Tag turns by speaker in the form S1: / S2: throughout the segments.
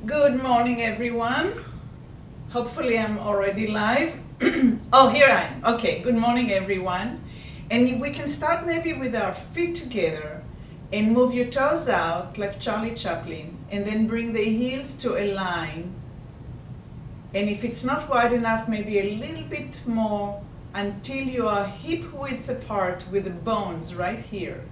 S1: Good morning, everyone. Hopefully I'm already live. Oh, here I am. Okay, good morning, everyone. And we can start maybe with our feet together and move your toes out like Charlie Chaplin, and then bring the heels to a line. And if it's not wide enough, maybe a little bit more until you are hip width apart with the bones right here.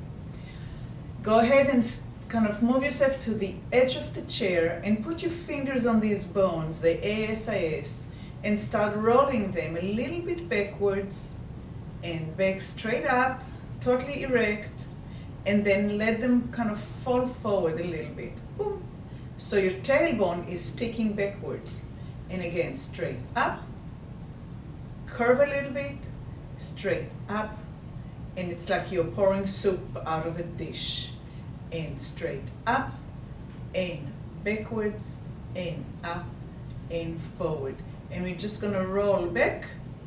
S1: Go ahead and kind of move yourself to the edge of the chair and put your fingers on these bones, the ASIS, and start rolling them a little bit backwards and back straight up, totally erect, and then let them kind of fall forward a little bit. Boom. So your tailbone is sticking backwards. And again, straight up, curve a little bit, straight up, and it's like you're pouring soup out of a dish. And straight up, and backwards, and up, and forward. And we're just gonna roll back,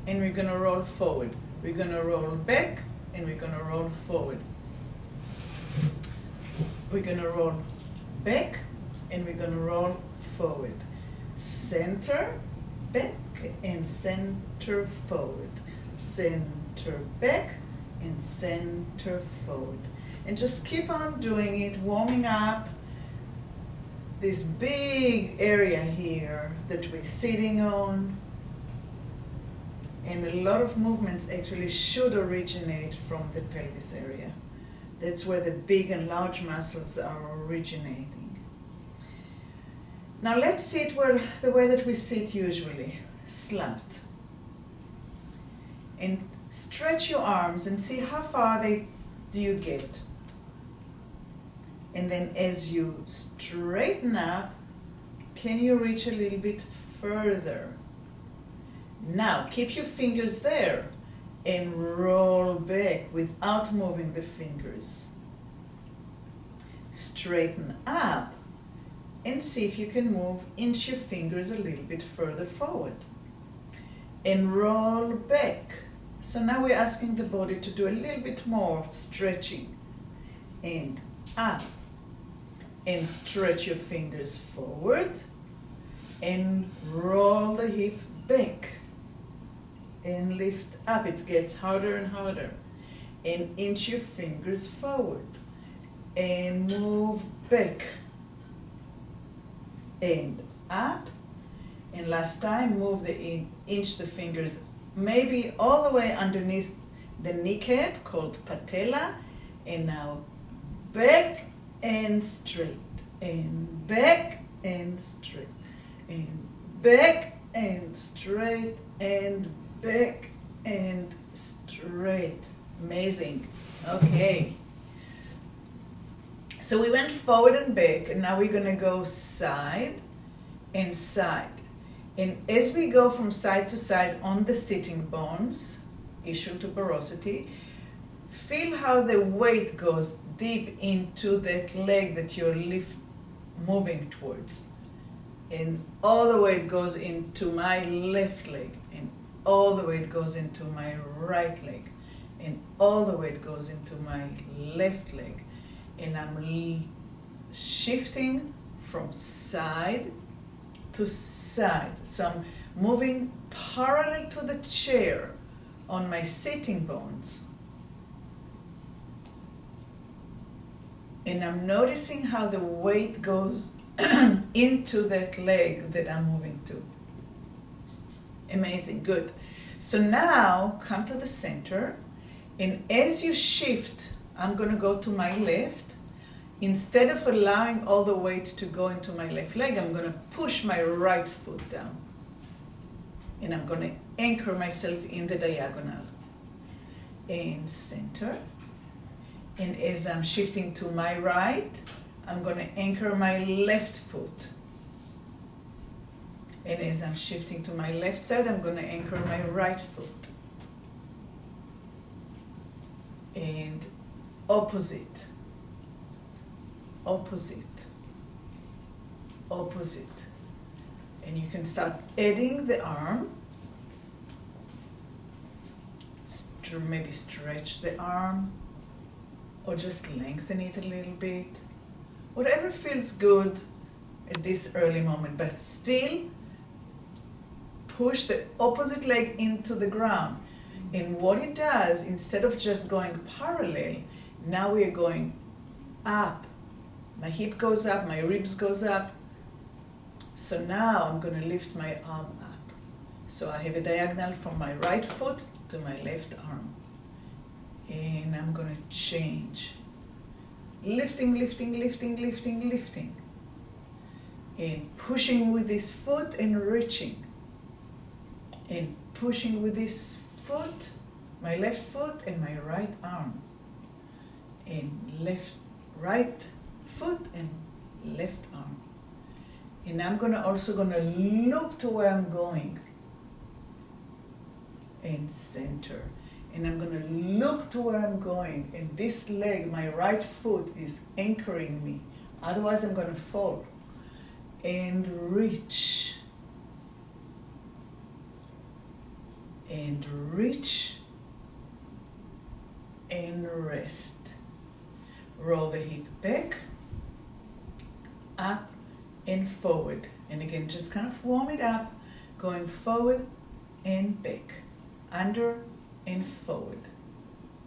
S1: and we're gonna roll forward. We're gonna roll back, and we're gonna roll forward. We're gonna roll back, and we're gonna roll forward. Center, back, and center forward. Center back, and center forward. And just keep on doing it, warming up this big area here that we're sitting on. And a lot of movements actually should originate from the pelvis area. That's where the big and large muscles are originating. Now let's sit the way that we sit usually, slumped. And stretch your arms and see how far do you get. And then as you straighten up, can you reach a little bit further? Now keep your fingers there and roll back without moving the fingers. Straighten up and see if you can inch your fingers a little bit further forward. And roll back. So now we're asking the body to do a little bit more of stretching. And up. And stretch your fingers forward and roll the hip back and lift up. It gets harder and harder. And inch your fingers forward and move back and up. And last time, inch the fingers maybe all the way underneath the kneecap called patella. And now back and straight, and back and straight, and back and straight, and back and straight. Amazing. Okay. So we went forward and back, and now we're going to go side and side. And as we go from side to side on the sitting bones, ischial tuberosity, feel how the weight goes deep into that leg that you're moving towards. And all the way it goes into my left leg, and all the way it goes into my right leg, and all the way it goes into my left leg. And I'm shifting from side to side. So I'm moving parallel to the chair on my sitting bones. And I'm noticing how the weight goes into that leg that I'm moving to. Amazing, good. So now come to the center, and as you shift, I'm going to go to my left. Instead of allowing all the weight to go into my left leg, I'm going to push my right foot down. And I'm going to anchor myself in the diagonal. And center. And as I'm shifting to my right, I'm going to anchor my left foot. And as I'm shifting to my left side, I'm going to anchor my right foot. And opposite, opposite, opposite. And you can start adding the arm. Maybe stretch the arm, or just lengthen it a little bit. Whatever feels good at this early moment, but still push the opposite leg into the ground. And what it does, instead of just going parallel, now we are going up. My hip goes up, my ribs goes up. So now I'm going to lift my arm up. So I have a diagonal from my right foot to my left arm. And I'm going to change. Lifting, lifting, lifting, lifting, lifting. And pushing with this foot and reaching. And pushing with this foot, my left foot and my right arm. And right foot and left arm. And I'm also gonna look to where I'm going. And center. And I'm gonna look to where I'm going. And this leg, my right foot, is anchoring me. Otherwise I'm gonna fall. And reach. And reach. And rest. Roll the hip back, up and forward. And again, just kind of warm it up, going forward and back, under and forward.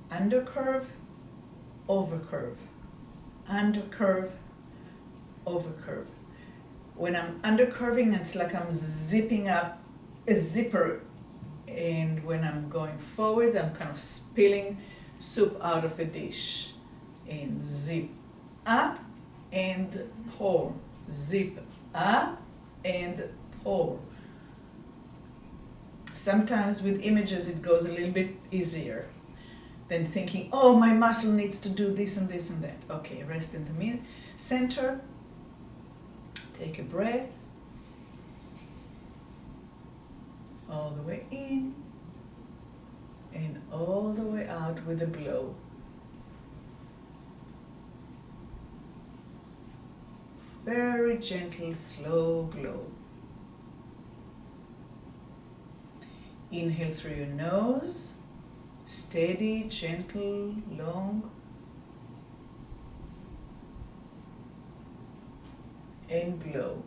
S1: Under curve, over curve. Under curve, over curve. When I'm under curving, it's like I'm zipping up a zipper. And when I'm going forward, I'm kind of spilling soup out of a dish. And zip up and pull. Zip up and pull. Sometimes with images it goes a little bit easier than thinking, oh, my muscle needs to do this and this and that. Okay, rest in the center. Take a breath. All the way in and all the way out with a blow. Very gentle, slow blow. Inhale through your nose, steady, gentle, long. And blow.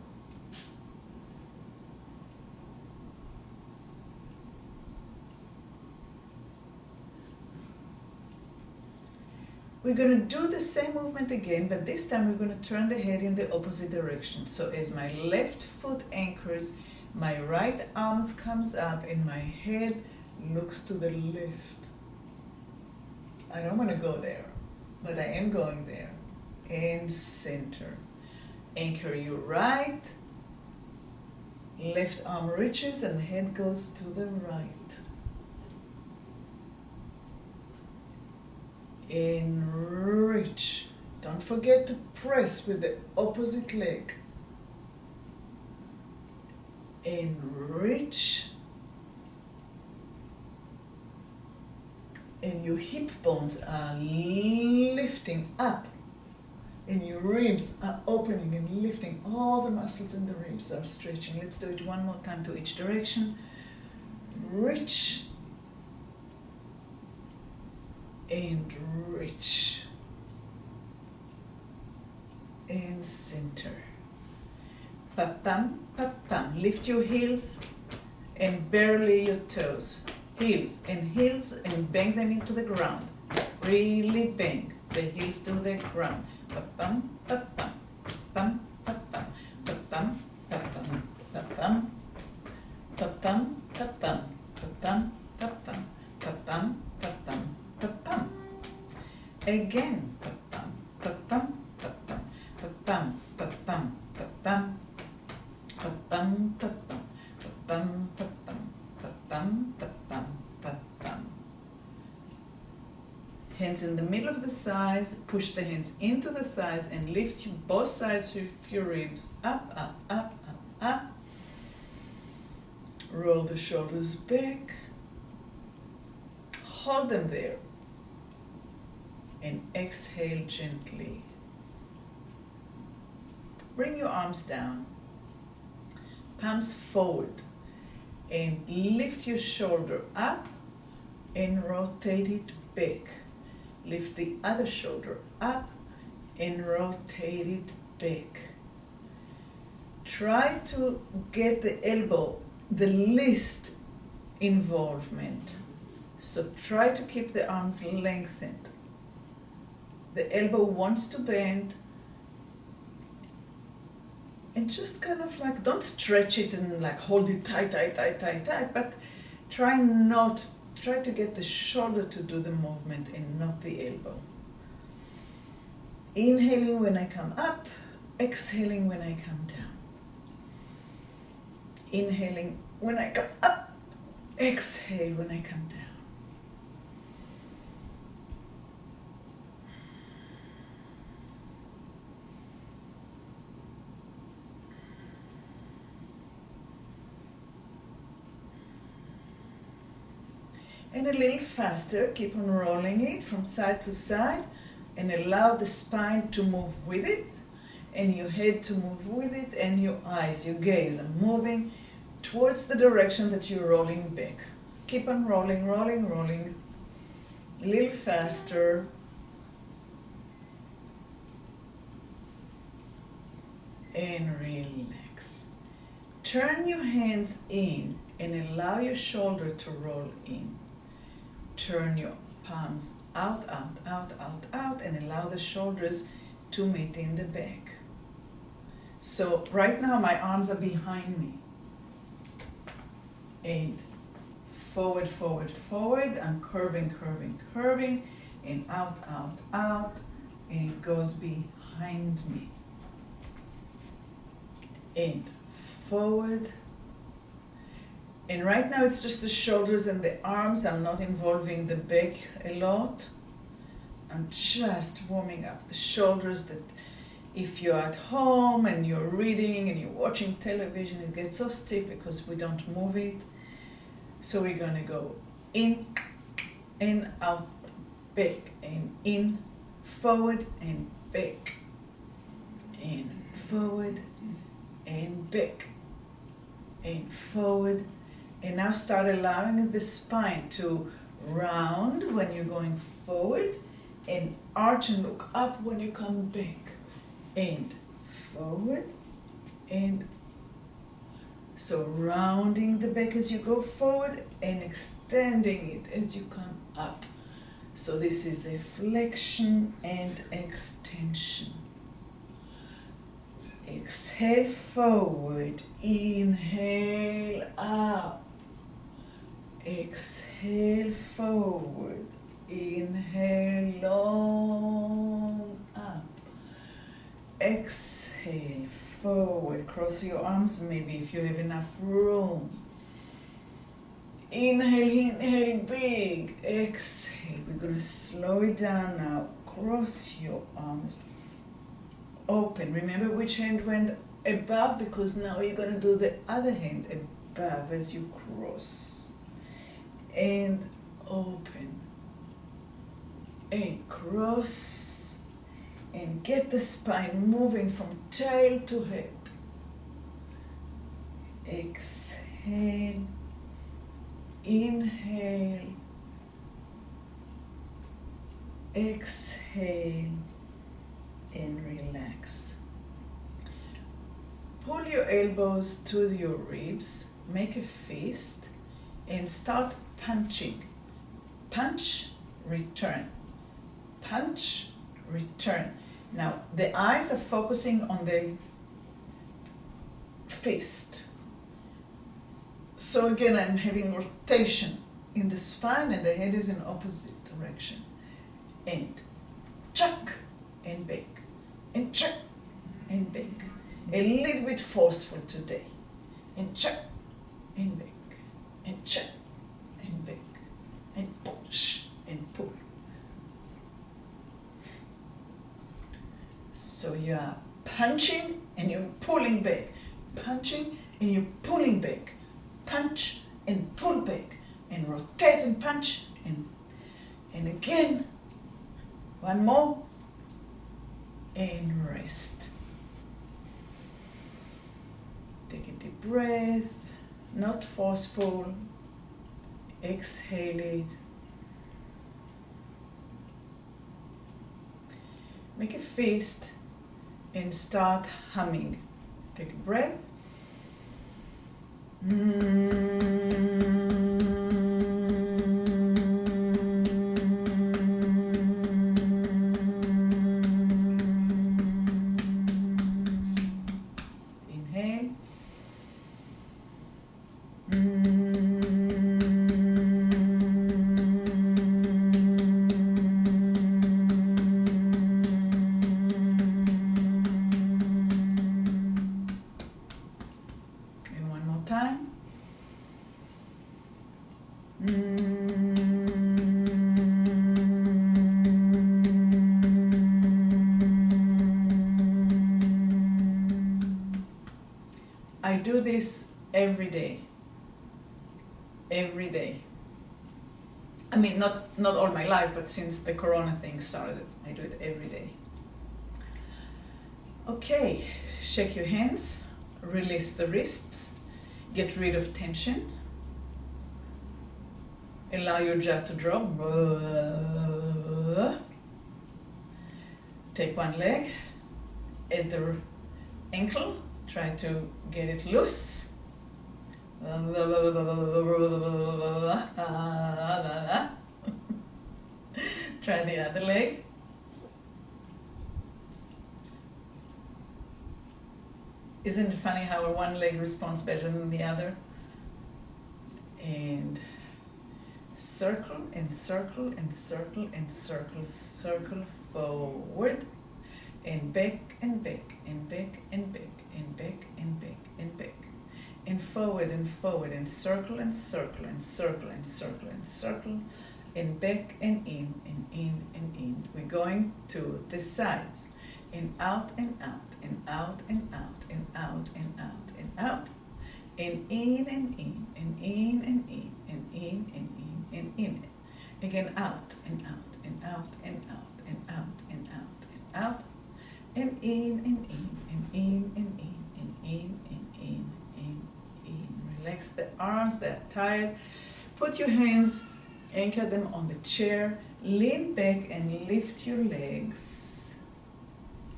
S1: We're going to do the same movement again, but this time we're going to turn the head in the opposite direction. So as my left foot anchors, my right arm comes up and my head looks to the left. I don't want to go there, but I am going there. And center. Anchor your right, left arm reaches and the head goes to the right. And reach. Don't forget to press with the opposite leg. And reach. And your hip bones are lifting up. And your ribs are opening and lifting. All the muscles in the ribs are stretching. Let's do it one more time to each direction. Reach. And reach. And center. Pa-pam, pa-pam. Lift your heels and barely your toes. Heels and bang them into the ground. Really bang the heels to the ground. Pa-pam, pa-pam, pa-pam, pa-pam, pa-pam, pa-pam, pa-pam, pa-pam, pa-pam, pa-pam, pa-pam, pa-pam, pa-pam, pa-pam. Again, pa-pam, pa-pam, pa-pam, pa-pam, pa-pam, pa-pam, pa-pam, pa-pam, pa-pam, pa-pam, pa-pam, pa-pam, pa-pam. Hands in the middle of the thighs, push the hands into the thighs and lift both sides of your ribs up, up, up, up, up. Roll the shoulders back. Hold them there. And exhale gently. Bring your arms down. Palms forward. And lift your shoulder up and rotate it back. Lift the other shoulder up and rotate it back. try to get the elbow the least involvement. So try to keep the arms lengthened. The elbow wants to bend, and just kind of like, don't stretch it and like hold it tight, but try to get the shoulder to do the movement and not the elbow. Inhaling when I come up, exhaling when I come down. Inhaling when I come up, exhale when I come down. And a little faster, keep on rolling it from side to side and allow the spine to move with it and your head to move with it and your eyes, your gaze are moving towards the direction that you're rolling back. Keep on rolling, rolling, rolling. A little faster. And relax. Turn your hands in and allow your shoulder to roll in. Turn your palms out, and allow the shoulders to meet in the back. So right now my arms are behind me. And forward, forward, forward. I'm curving, curving, curving. And out, out, out. And it goes behind me. And forward. And right now it's just the shoulders and the arms. I'm not involving the back a lot. I'm just warming up the shoulders. That if you're at home and you're reading and you're watching television, it gets so stiff because we don't move it. So we're going to go in and out, back and in, forward and back, and forward and back, and forward. And now start allowing the spine to round when you're going forward and arch and look up when you come back. And forward and so rounding the back as you go forward and extending it as you come up. So this is a flexion and extension. Exhale forward, inhale up. Exhale forward, inhale long up. Exhale forward, cross your arms maybe if you have enough room. Inhale, inhale big. Exhale, we're going to slow it down now. Cross your arms. Open. Remember which hand went above, because now you're going to do the other hand above as you cross. And open. And cross. And get the spine moving from tail to head. Exhale. Inhale. Exhale. And relax. Pull your elbows to your ribs, make a fist, and start punching. Punch, return. Punch, return. Now, the eyes are focusing on the fist. So again, I'm having rotation in the spine and the head is in opposite direction. And chuck and back. And chuck and back. A little bit forceful today. And chuck and back. And chuck and back. And push and pull. So you are punching and you're pulling back. Punching and you're pulling back. Punch and pull back. And rotate and punch. And again. One more. And rest. Take a deep breath, not forceful. Exhale it. Make a fist and start humming. Take a breath. Inhale. And one more time. I do this every day. Every day. I mean, not all my life, but since the corona thing started, I do it every day. Okay, shake your hands, release the wrists, get rid of tension. Allow your jaw to drop. Take one leg at the ankle, try to get it loose. Try the other leg. Isn't it funny how one leg responds better than the other? And circle and circle and circle and circle, circle forward and back and back and back and back and back and back and back and forward and circle and circle and circle and circle and circle and back and in and in and in. We're going to the sides and out and out and out and out and out and out and out and in and in and in and in and in and in and in. Again, out and out and out and out and out and out and out and in and in and in and in and in and in and in. Relax the arms, they're tired. Put your hands, anchor them on the chair, lean back and lift your legs.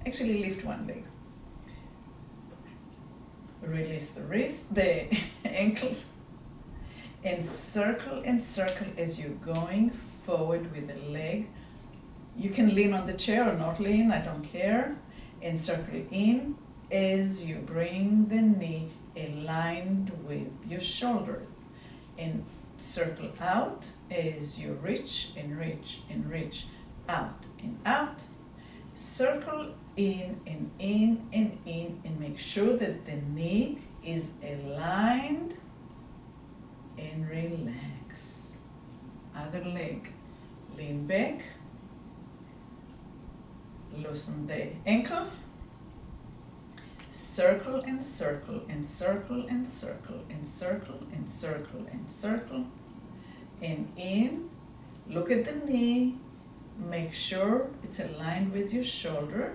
S1: Actually, lift one leg. Release the wrist, the ankles, and circle as you're going forward with the leg. You can lean on the chair or not lean, I don't care. And circle in as you bring the knee aligned with your shoulder. And circle out as you reach and reach and reach out and out. Circle in and in and in and make sure that the knee is aligned and relax. Other leg, lean back, loosen the ankle, circle and circle and circle and circle and circle and circle and circle and in. Look at the knee, make sure it's aligned with your shoulder,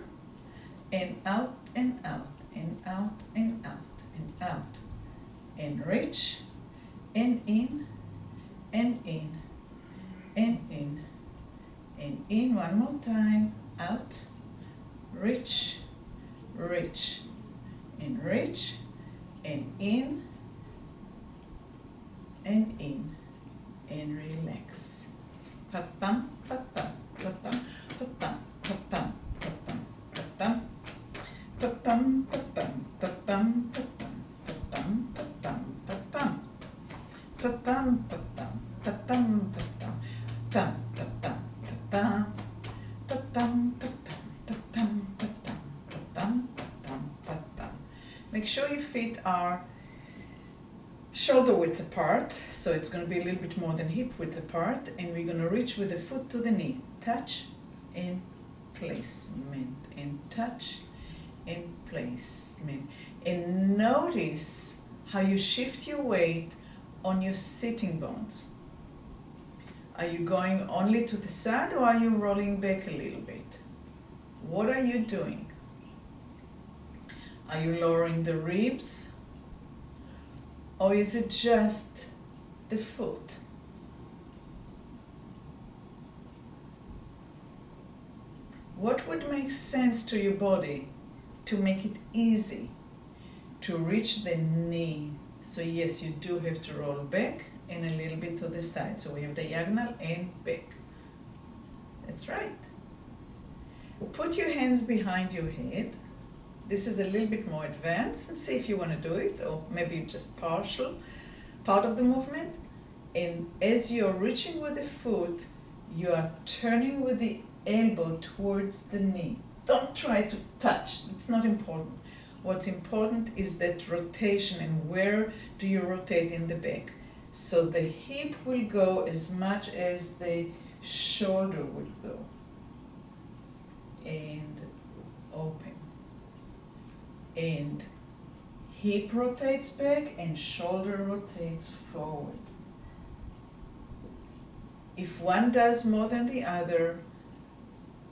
S1: and out and out and out and out and out and reach and in and in and in and in. One more time. Out, reach, reach and reach and in and relax. Pa-pam, pa-pam, pa-pam, pa-pam, pa-pam, pa-pam, pa-pam, pa-pam, pa-pam, pa-pam, pa-pam, pa-pam, pa-pam, pa-pam, pa-pam, pa-pam, pa-pam, pam, pa-pam, pa-pam, pa-pam, pa-pam, pa-pam, pa-pam, pa-pam, pa-pam, pa-pam. Make sure your feet are shoulder width apart, so it's going to be a little bit more than hip width apart, and we're going to reach with the foot to the knee. Touch and placement, and touch and placement. And notice how you shift your weight on your sitting bones. Are you going only to the side, or are you rolling back a little bit? What are you doing? Are you lowering the ribs? Or is it just the foot? What would make sense to your body to make it easy to reach the knee. So yes, you do have to roll back and a little bit to the side. So we have diagonal and back. That's right. Put your hands behind your head. This is a little bit more advanced, and see if you want to do it, or maybe just partial part of the movement. And as you're reaching with the foot, you are turning with the elbow towards the knee. Don't try to touch, it's not important. What's important is that rotation, and where do you rotate in the back. So the hip will go as much as the shoulder will go. And open. And hip rotates back and shoulder rotates forward. If one does more than the other,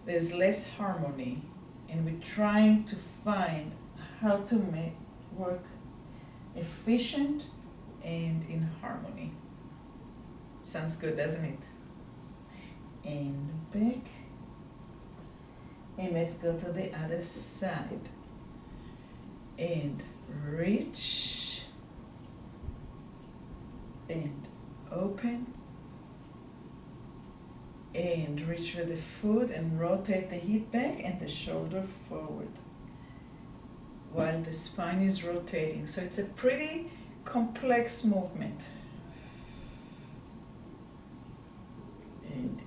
S1: there's less harmony, and we're trying to find how to make work efficient and in harmony. Sounds good, doesn't it? And back. And let's go to the other side. And reach. And open. And reach with the foot and rotate the hip back and the shoulder forward while the spine is rotating. So it's a pretty complex movement. And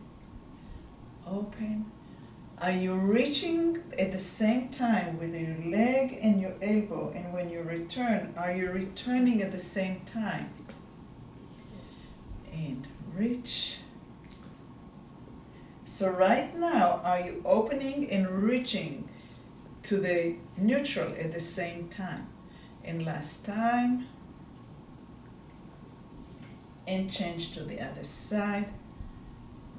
S1: open. Are you reaching at the same time with your leg and your elbow? And when you return, are you returning at the same time? And reach. So right now, are you opening and reaching to the neutral at the same time? And last time. And change to the other side.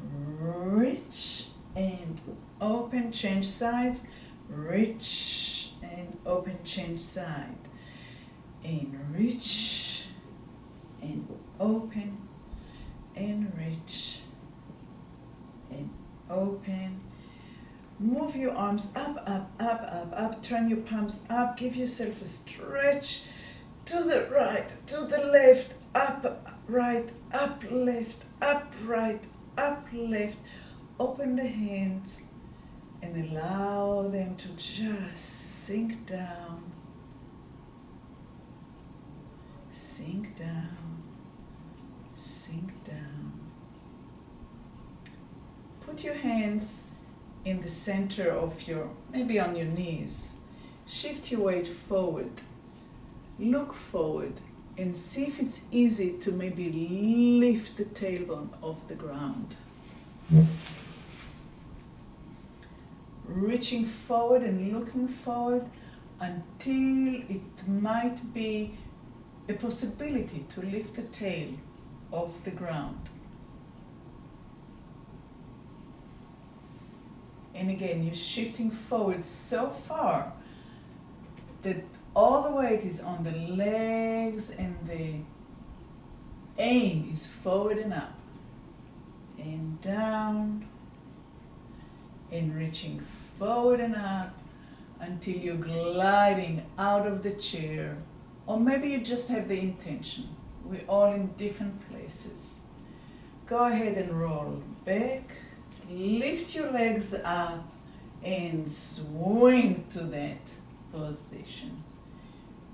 S1: Reach and open, change sides. Reach and open, change side. And reach and open and reach and open. Move your arms up, up, up, up, up. Turn your palms up. Give yourself a stretch to the right, to the left, up, right, up, left, up, right, up, left. Open the hands and allow them to just sink down. Sink down. Sink down. Put your hands in the center of your, maybe on your knees. Shift your weight forward. Look forward and see if it's easy to maybe lift the tailbone off the ground. Reaching forward and looking forward until it might be a possibility to lift the tail off the ground. And again, you're shifting forward so far that all the weight is on the legs and the aim is forward and up and down and reaching forward and up until you're gliding out of the chair, or maybe you just have the intention. We're all in different places. Go ahead and roll back. Lift your legs up and swing to that position.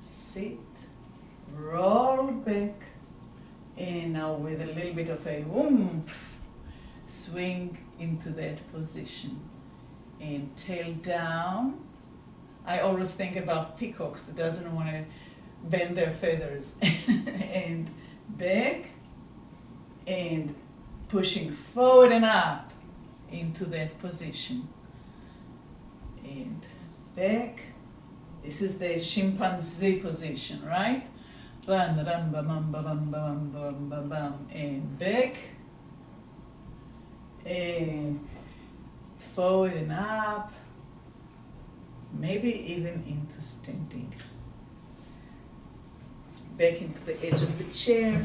S1: Sit, roll back, and now with a little bit of a oomph, swing into that position. And tail down. I always think about peacocks that doesn't want to bend their feathers. And back, and pushing forward and up into that position. And back. This is the chimpanzee position, right? Run, ram, ba, bam, ba, bam, ba, bam, ba, bam, ba, bam. And back. And forward and up. Maybe even into standing. Back into the edge of the chair.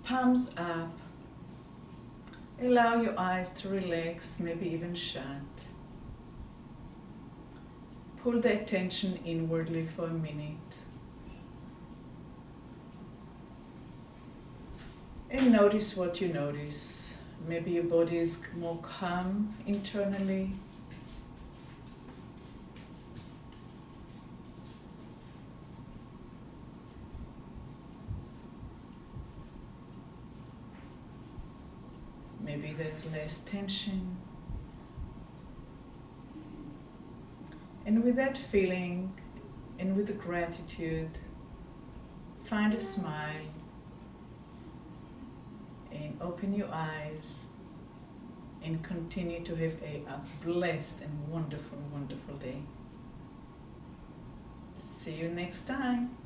S1: Palms up. Allow your eyes to relax, maybe even shut. pull the attention inwardly for a minute. And notice what you notice. Maybe your body is more calm internally. Maybe there's less tension. And with that feeling and with the gratitude, find a smile and open your eyes and continue to have a blessed and wonderful, wonderful day. See you next time.